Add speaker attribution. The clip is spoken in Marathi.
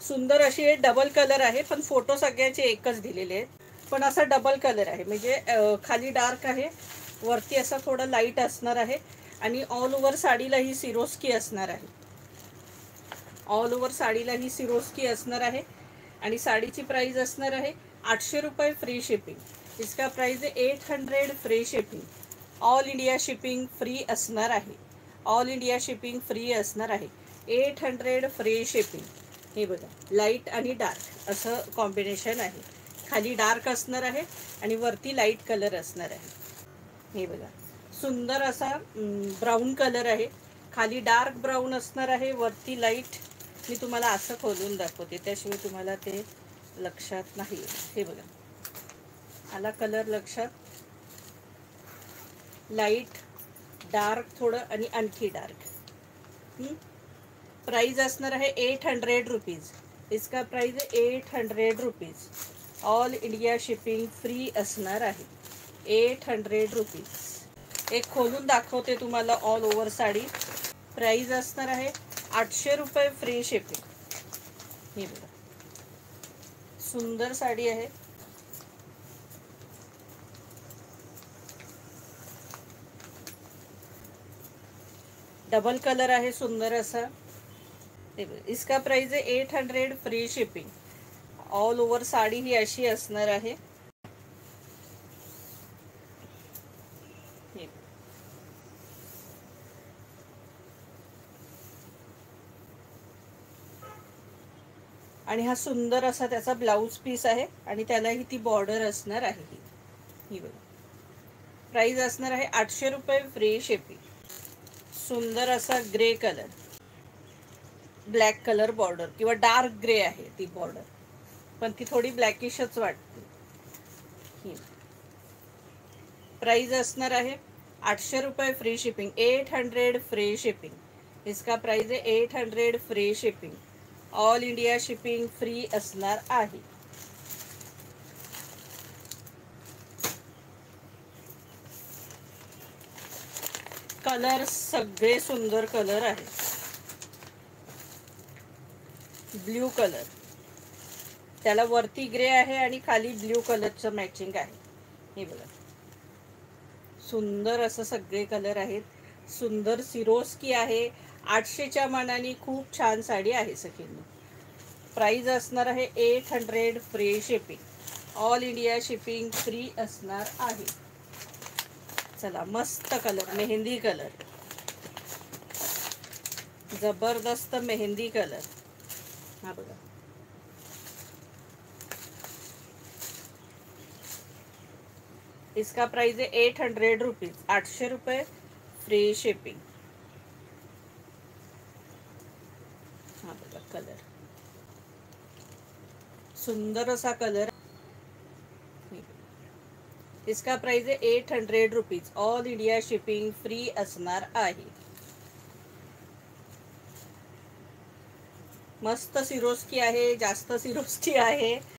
Speaker 1: सुंदर अशी हे डबल कलर आहे, पण फोटो सगळ्याचे एकच दिलेले आहेत. पण असा डबल कलर आहे, म्हणजे खाली डार्क आहे, वरती असा थोडा लाईट असणार आहे आणि ऑल ओव्हर साडीला ही सिरोस्की असणार आहे. ऑल ओव्हर साडीला ही सिरोस्की असणार आहे आणि साडीची प्राइस असणार आहे 800 रुपये फ्री शिपिंग. इसका प्राइस आहे 800 free shipping. All India shipping free असणार आहे. ऑल इंडिया शिपिंग फ्री असणार आहे. 800 फ्री शिपिंग. हे बघा, लाईट आणि डार्क असं कॉम्बिनेशन आहे. खाली डार्क असणार आहे आणि वरती लाईट कलर असणार आहे. हे बघा, सुंदर असा ब्राऊन कलर आहे. खाली डार्क ब्राऊन असणार आहे, वरती लाईट. मी तुम्हाला असं खोलून दाखवते, त्याशिवाय तुम्हाला ते लक्षात नाही. हे बघा, आला कलर लक्षात? लाईट, डार्क थोडं आणि आणखी डार्क. प्राइस असणार आहे 800 रुपीज. इसका प्राइस आहे 800 rupees. All India shipping free असणार आहे. 800 रुपीज. एक खोलून दाखवते तुम्हाला ऑल ओव्हर साडी. प्राइस असणार आहे 800 रुपये फ्री शिपिंग. हे बघा, सुंदर साडी आहे. डबल कलर आहे सुंदर असा. इसका प्राइस आहे 800 free shipping. All over sari ही अशी असणार आहे. आणि हा सुंदर असा त्याचा ब्लाऊज पीस आहे आणि त्यालाही ती बॉर्डर असणार आहे. ही बघा, प्राइस असणार आहे 800 रुपये फ्री शिपिंग. सुंदर असा grey colour, black colour border किंवा डार्क ग्रे आहे ती बॉर्डर, पण ती थोडी ब्लॅकिशच वाटते. ही प्राइस असणार आहे 800 रुपये फ्री शिपिंग. 800 free shipping. इसका प्राइस आहे 800 free shipping. All India shipping free असणार आहे. कलर सगळे सुंदर कलर आहे. ब्ल्यू कलर, त्याला वरती ग्रे आहे आणि खाली ब्ल्यू कलरचं मॅचिंग आहे. हे बघा, सुंदर असं सगळे कलर आहेत. सुंदर सिरोस्की आहे. 800च्या मानाने खूप छान साडी आहे सगळ्यांनी. प्राइस असणार आहे 800 free shipping. All India shipping free असणार आहे. चला, मस्त कलर, मेहंदी कलर, जबरदस्त मेहंदी कलर. हा बघा, इसका प्राइस है 800 रुपीज. 800 रुपये फ्री शिपिंग. हा बघा कलर, सुंदर असा कलर. इसका प्राइस है 800 rupees. All India shipping free असणार आहे. मस्त सिरोस्की आहे, जास्त सिरोस्की आहे.